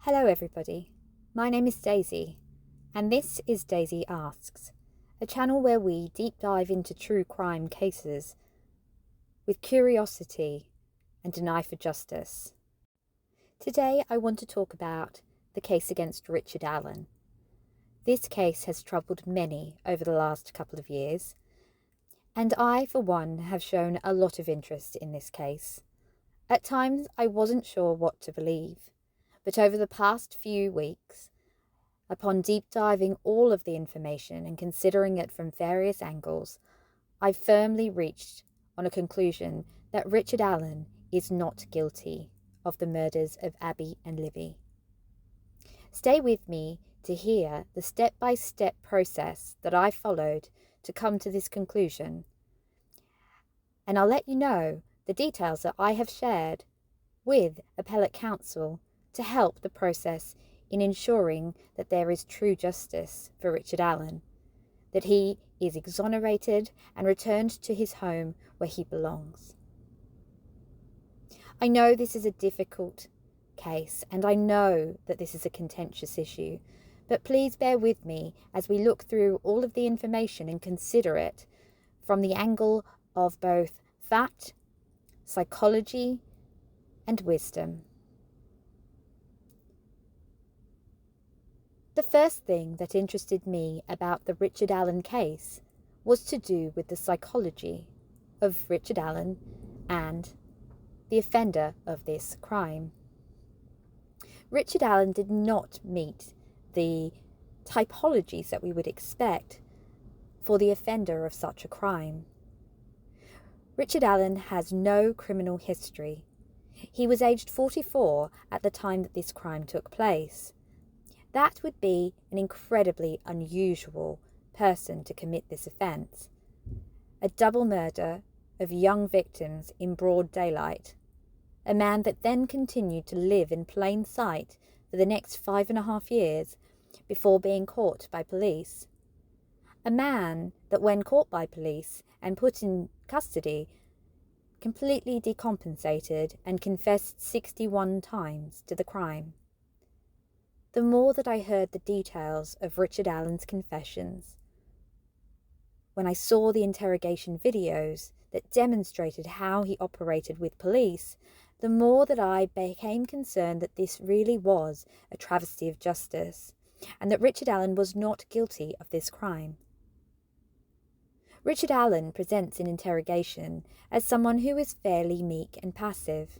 Hello everybody, my name is Daisy, and this is Daisy Asks, a channel where we deep dive into true crime cases with curiosity and an eye for justice. Today I want to talk about the case against Richard Allen. This case has troubled many over the last couple of years, and I, for one, have shown a lot of interest in this case. At times I wasn't sure what to believe. But over the past few weeks, upon deep diving all of the information and considering it from various angles, I firmly reached on a conclusion that Richard Allen is not guilty of the murders of Abby and Libby. Stay with me to hear the step-by-step process that I followed to come to this conclusion, and I'll let you know the details that I have shared with appellate counsel to help the process in ensuring that there is true justice for Richard Allen, that he is exonerated and returned to his home where he belongs. I know this is a difficult case, and I know that this is a contentious issue, but please bear with me as we look through all of the information and consider it from the angle of both fact, psychology, and wisdom. The first thing that interested me about the Richard Allen case was to do with the psychology of Richard Allen and the offender of this crime. Richard Allen did not meet the typologies that we would expect for the offender of such a crime. Richard Allen has no criminal history. He was aged 44 at the time that this crime took place. That would be an incredibly unusual person to commit this offence. A double murder of young victims in broad daylight. A man that then continued to live in plain sight for the next 5.5 years before being caught by police. A man that, when caught by police and put in custody, completely decompensated and confessed 61 times to the crime. The more that I heard the details of Richard Allen's confessions, when I saw the interrogation videos that demonstrated how he operated with police, the more that I became concerned that this really was a travesty of justice, and that Richard Allen was not guilty of this crime. Richard Allen presents in interrogation as someone who is fairly meek and passive.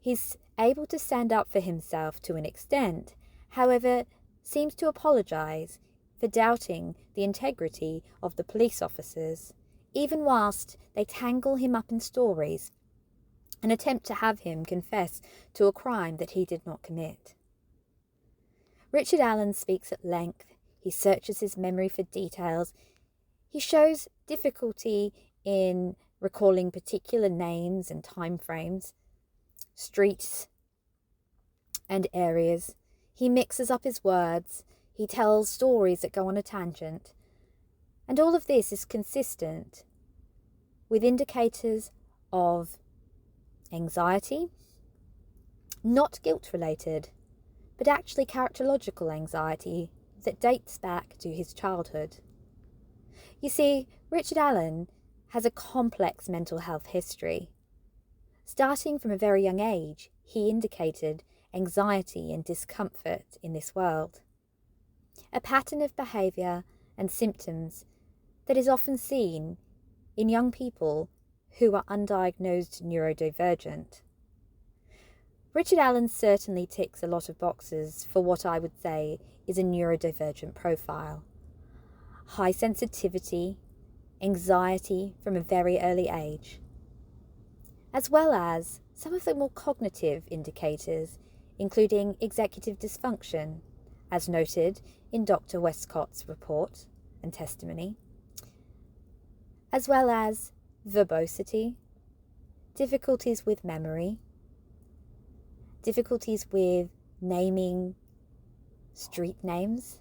He's able to stand up for himself to an extent, however, seems to apologise for doubting the integrity of the police officers, even whilst they tangle him up in stories and attempt to have him confess to a crime that he did not commit. Richard Allen speaks at length. He searches his memory for details. He shows difficulty in recalling particular names and time frames, streets and areas. He mixes up his words. He tells stories that go on a tangent. And all of this is consistent with indicators of anxiety, not guilt-related, but actually characterological anxiety that dates back to his childhood. You see, Richard Allen has a complex mental health history. Starting from a very young age, he indicated anxiety and discomfort in this world. A pattern of behaviour and symptoms that is often seen in young people who are undiagnosed neurodivergent. Richard Allen certainly ticks a lot of boxes for what I would say is a neurodivergent profile. High sensitivity, anxiety from a very early age, as well as some of the more cognitive indicators, including executive dysfunction, as noted in Dr. Westcott's report and testimony, as well as verbosity, difficulties with memory, difficulties with naming street names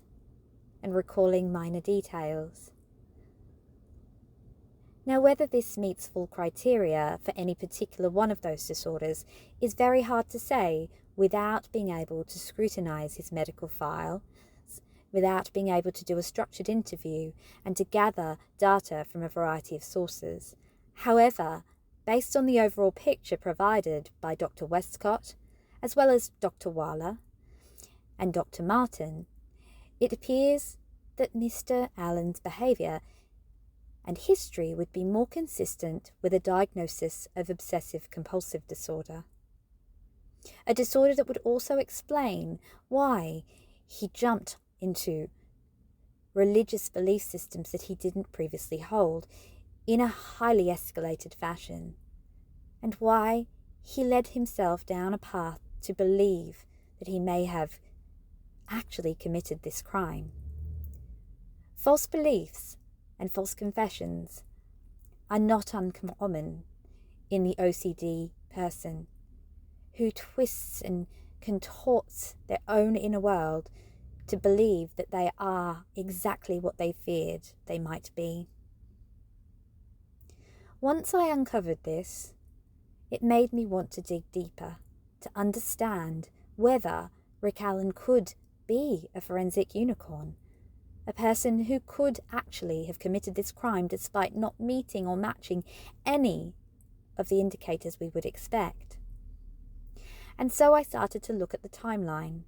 and recalling minor details. Now, whether this meets full criteria for any particular one of those disorders is very hard to say without being able to scrutinise his medical file, without being able to do a structured interview and to gather data from a variety of sources. However, based on the overall picture provided by Dr. Westcott, as well as Dr. Waller and Dr. Martin, it appears that Mr. Allen's behaviour and history would be more consistent with a diagnosis of obsessive-compulsive disorder. A disorder that would also explain why he jumped into religious belief systems that he didn't previously hold in a highly escalated fashion, and why he led himself down a path to believe that he may have actually committed this crime. False beliefs and false confessions are not uncommon in the OCD person, who twists and contorts their own inner world to believe that they are exactly what they feared they might be. Once I uncovered this, it made me want to dig deeper, to understand whether Rick Allen could be a forensic unicorn, a person who could actually have committed this crime despite not meeting or matching any of the indicators we would expect. And so I started to look at the timeline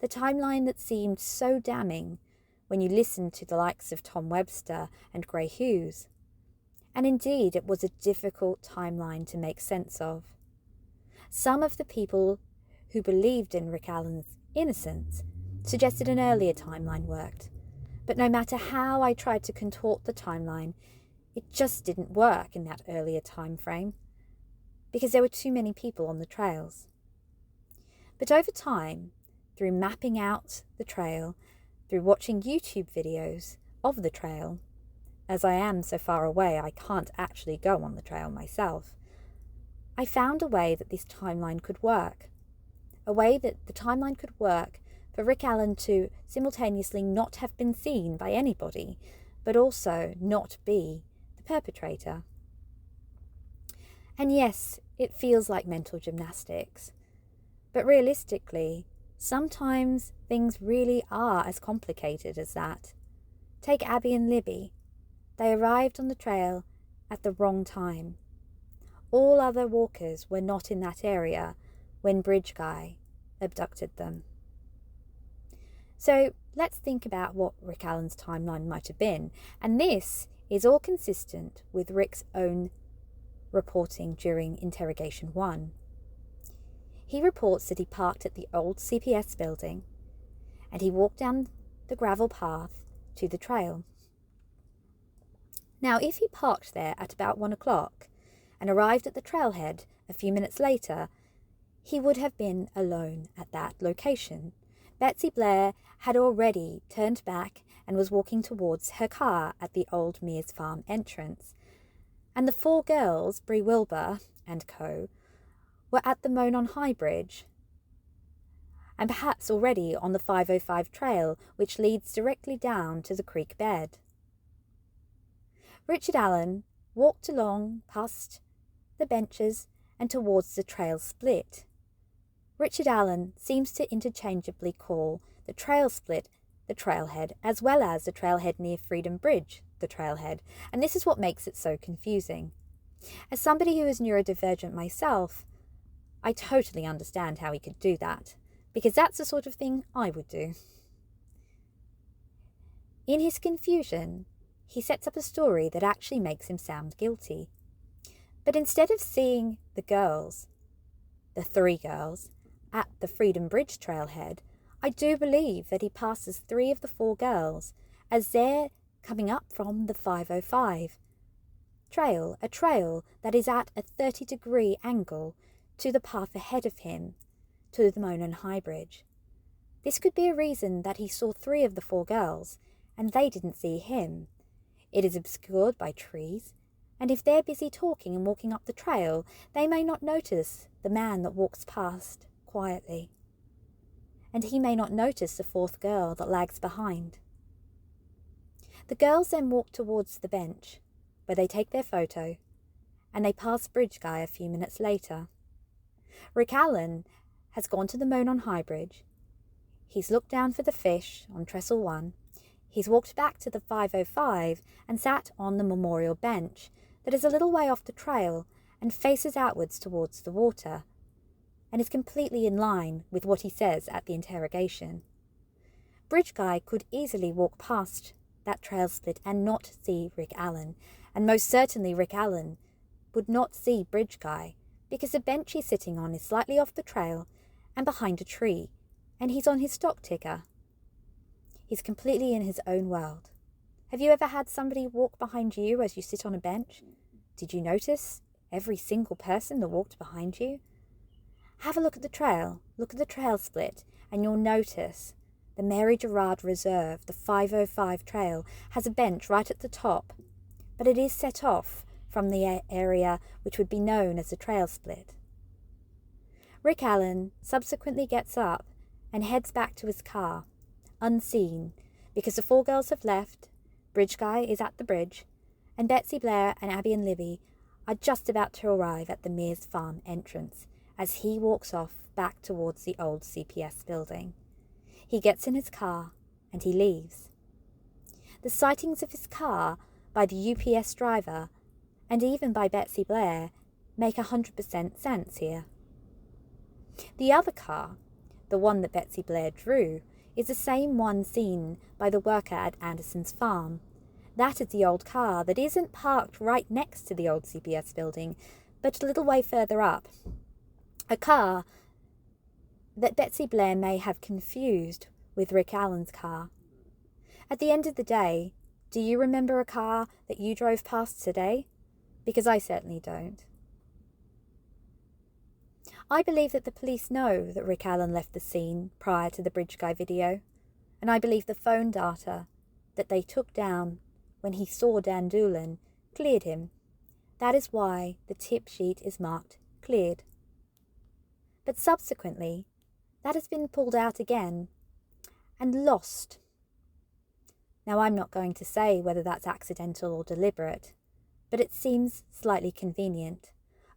that seemed so damning when you listened to the likes of Tom Webster and Gray Hughes. And indeed, it was a difficult timeline to make sense of. Some of the people who believed in Rick Allen's innocence suggested an earlier timeline worked, but no matter how I tried to contort the timeline, it just didn't work in that earlier time frame, because there were too many people on the trails. But over time, through mapping out the trail, through watching YouTube videos of the trail, as I am so far away I can't actually go on the trail myself, I found a way that this timeline could work. A way that the timeline could work for Rick Allen to simultaneously not have been seen by anybody, but also not be the perpetrator. And yes, it feels like mental gymnastics, but realistically, sometimes things really are as complicated as that. Take Abby and Libby. They arrived on the trail at the wrong time. All other walkers were not in that area when Bridge Guy abducted them. So let's think about what Rick Allen's timeline might have been, and this is all consistent with Rick's own reporting during interrogation 1. He reports that he parked at the old CPS building and he walked down the gravel path to the trail. Now, if he parked there at about 1 o'clock and arrived at the trailhead a few minutes later, he would have been alone at that location. Betsy Blair had already turned back and was walking towards her car at the old Mears Farm entrance. And the 4 girls, Bree Wilbur and co., were at the Monon High Bridge, and perhaps already on the 505 trail, which leads directly down to the creek bed. Richard Allen walked along past the benches and towards the trail split. Richard Allen seems to interchangeably call the trail split the trailhead, as well as the trailhead near Freedom Bridge the trailhead, and this is what makes it so confusing. As somebody who is neurodivergent myself, I totally understand how he could do that, because that's the sort of thing I would do. In his confusion, he sets up a story that actually makes him sound guilty. But instead of seeing the girls, the 3 girls, at the Freedom Bridge trailhead, I do believe that he passes 3 of the 4 girls as they're coming up from the 505 trail, a trail that is at a 30-degree angle to the path ahead of him, to the Monon High Bridge. This could be a reason that he saw 3 of the 4 girls, and they didn't see him. It is obscured by trees, and if they're busy talking and walking up the trail, they may not notice the man that walks past quietly. And he may not notice the 4th girl that lags behind. The girls then walk towards the bench, where they take their photo, and they pass Bridge Guy a few minutes later. Rick Allen has gone to the Moan on High Bridge. He's looked down for the fish on Trestle 1. He's walked back to the 505 and sat on the memorial bench that is a little way off the trail and faces outwards towards the water, and is completely in line with what he says at the interrogation. Bridge Guy could easily walk past that trail split and not see Rick Allen, and most certainly Rick Allen would not see Bridge Guy because the bench he's sitting on is slightly off the trail and behind a tree, and he's on his stock ticker. He's completely in his own world. Have you ever had somebody walk behind you as you sit on a bench? Did you notice every single person that walked behind you? Have a look at the trail. Look at the trail split, and you'll notice the Mary Gerard Reserve, the 505 trail, has a bench right at the top, but it is set off from the area which would be known as the trail split. Rick Allen subsequently gets up and heads back to his car, unseen, because the 4 girls have left, Bridge Guy is at the bridge, and Betsy Blair and Abby and Libby are just about to arrive at the Mears Farm entrance as he walks off back towards the old CPS building. He gets in his car and he leaves. The sightings of his car by the UPS driver and even by Betsy Blair make 100% sense here. The other car, the one that Betsy Blair drew, is the same one seen by the worker at Anderson's farm. That is the old car that isn't parked right next to the old CPS building, but a little way further up. A car that Betsy Blair may have confused with Rick Allen's car. At the end of the day, do you remember a car that you drove past today? Because I certainly don't. I believe that the police know that Rick Allen left the scene prior to the Bridge Guy video, and I believe the phone data that they took down when he saw Dan Doolan cleared him. That is why the tip sheet is marked cleared. But subsequently, that has been pulled out again and lost. Now, I'm not going to say whether that's accidental or deliberate, but it seems slightly convenient,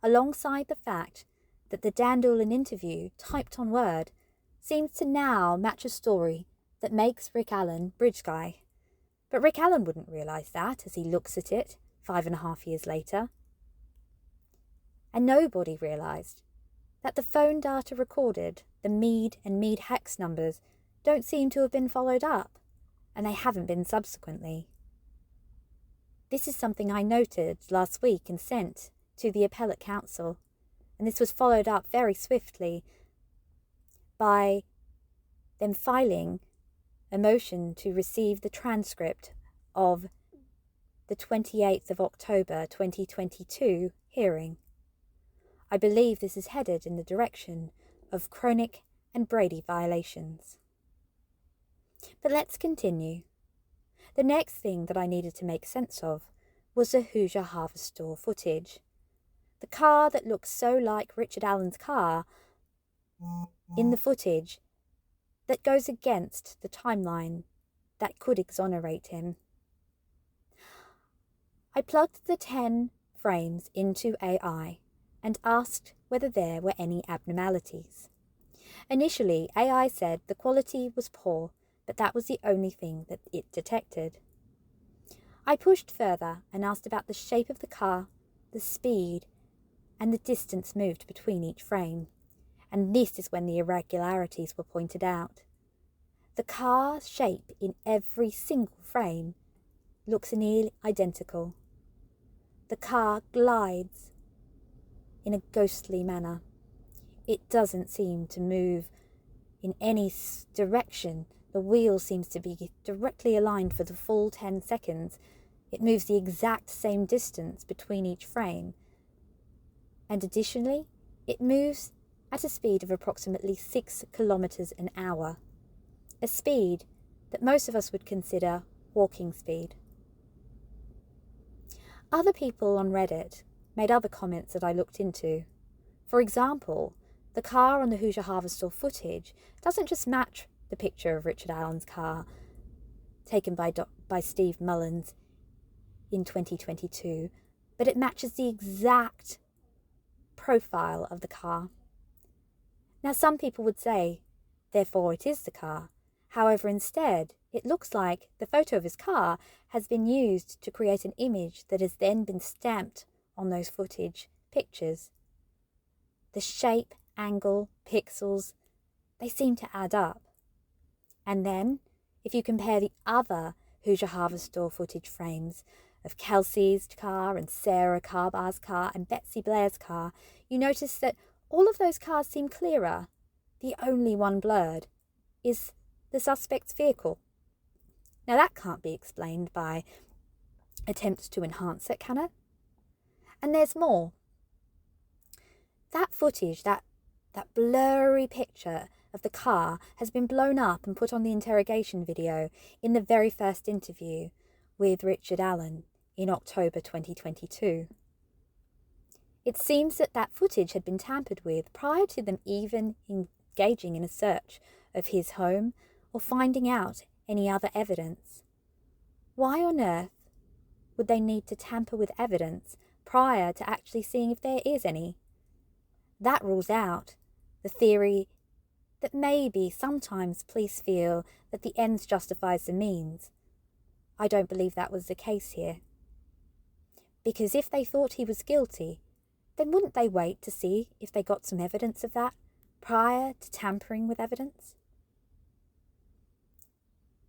alongside the fact that the Dan Doolan interview, typed on Word, seems to now match a story that makes Rick Allen Bridge Guy. But Rick Allen wouldn't realise that as he looks at it 5.5 years later. And nobody realised that the phone data recorded, the Mead and Mead hex numbers, don't seem to have been followed up, and they haven't been subsequently. This is something I noted last week and sent to the Appellate Council, and this was followed up very swiftly by them filing a motion to receive the transcript of the 28th of October 2022 hearing. I believe this is headed in the direction of chronic and Brady violations. But let's continue. The next thing that I needed to make sense of was the Hoosier Harvest Store footage. The car that looks so like Richard Allen's car in the footage that goes against the timeline that could exonerate him. I plugged the 10 frames into AI and asked whether there were any abnormalities. Initially, AI said the quality was poor, but that was the only thing that it detected. I pushed further and asked about the shape of the car, the speed, and the distance moved between each frame, and this is when the irregularities were pointed out. The car's shape in every single frame looks nearly identical. The car glides in a ghostly manner. It doesn't seem to move in any direction. The wheel seems to be directly aligned for the full 10 seconds. It moves the exact same distance between each frame. And additionally, it moves at a speed of approximately 6 kilometers an hour, a speed that most of us would consider walking speed. Other people on Reddit made other comments that I looked into. For example, the car on the Hoosier Harvest Store footage doesn't just match the picture of Richard Allen's car taken by Steve Mullins in 2022, but it matches the exact profile of the car. Now, some people would say, therefore it is the car. However, instead, it looks like the photo of his car has been used to create an image that has then been stamped on those footage pictures. The shape, angle, pixels, they seem to add up. And then, if you compare the other Hoosier Harvest Store footage frames of Kelsey's car and Sarah Carbar's car and Betsy Blair's car, you notice that all of those cars seem clearer. The only one blurred is the suspect's vehicle. Now that can't be explained by attempts to enhance it, can it? And there's more. That footage, that blurry picture of the car has been blown up and put on the interrogation video in the very first interview with Richard Allen in October 2022. It seems that footage had been tampered with prior to them even engaging in a search of his home or finding out any other evidence. Why on earth would they need to tamper with evidence prior to actually seeing if there is any? That rules out the theory that maybe sometimes police feel that the ends justifies the means. I don't believe that was the case here. Because if they thought he was guilty, then wouldn't they wait to see if they got some evidence of that prior to tampering with evidence?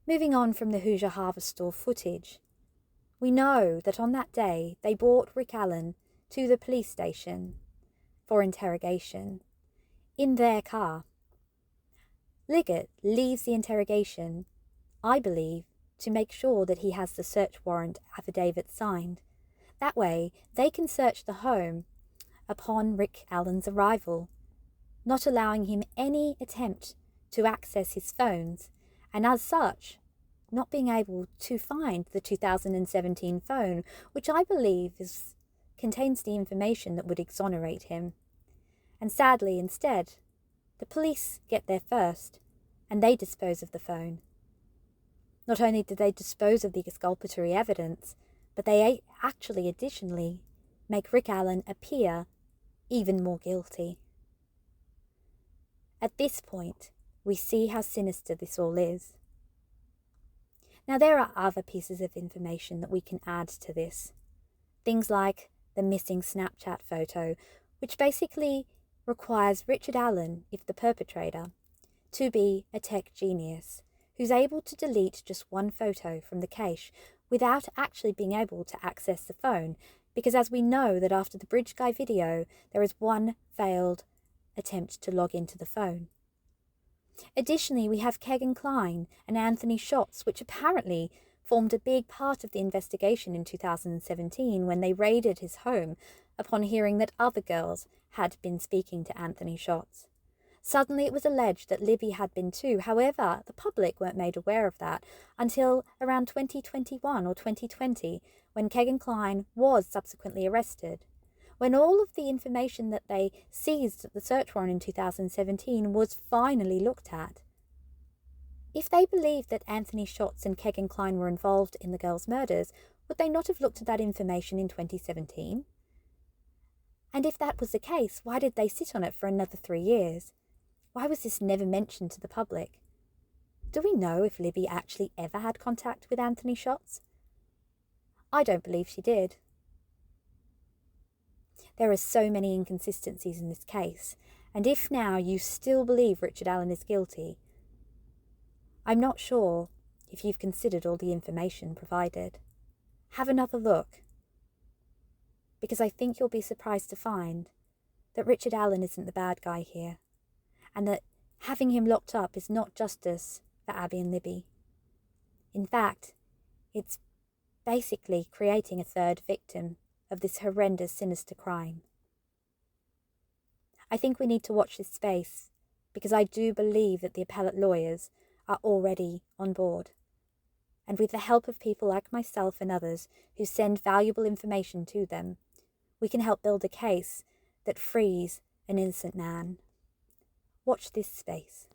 Moving on from the Hoosier Harvest Store footage, we know that on that day they brought Rick Allen to the police station for interrogation in their car. Liggett leaves the interrogation, I believe, to make sure that he has the search warrant affidavit signed. That way, they can search the home upon Rick Allen's arrival, not allowing him any attempt to access his phones, and as such, not being able to find the 2017 phone, which I believe contains the information that would exonerate him. And sadly, instead, the police get there first, and they dispose of the phone. Not only did they dispose of the exculpatory evidence, but they actually additionally make Rick Allen appear even more guilty. At this point, we see how sinister this all is. Now, there are other pieces of information that we can add to this. Things like the missing Snapchat photo, which basically requires Richard Allen, if the perpetrator, to be a tech genius who's able to delete just one photo from the cache without actually being able to access the phone, because as we know that after the Bridge Guy video, there is one failed attempt to log into the phone. Additionally, we have Kegan Kline and Anthony Shotz, which apparently formed a big part of the investigation in 2017 when they raided his home upon hearing that other girls had been speaking to Anthony Shotz. Suddenly it was alleged that Libby had been too. However, the public weren't made aware of that until around 2021 or 2020, when Kegan Kline was subsequently arrested. When all of the information that they seized at the search warrant in 2017 was finally looked at. If they believed that Anthony Shotz and Kegan Kline were involved in the girls' murders, would they not have looked at that information in 2017? And if that was the case, why did they sit on it for another 3 years? Why was this never mentioned to the public? Do we know if Libby actually ever had contact with Anthony Shotz? I don't believe she did. There are so many inconsistencies in this case, and if now you still believe Richard Allen is guilty, I'm not sure if you've considered all the information provided. Have another look, because I think you'll be surprised to find that Richard Allen isn't the bad guy here, and that having him locked up is not justice for Abby and Libby. In fact, it's basically creating a third victim of this horrendous, sinister crime. I think we need to watch this space, because I do believe that the appellate lawyers are already on board. And with the help of people like myself and others who send valuable information to them, we can help build a case that frees an innocent man. Watch this space.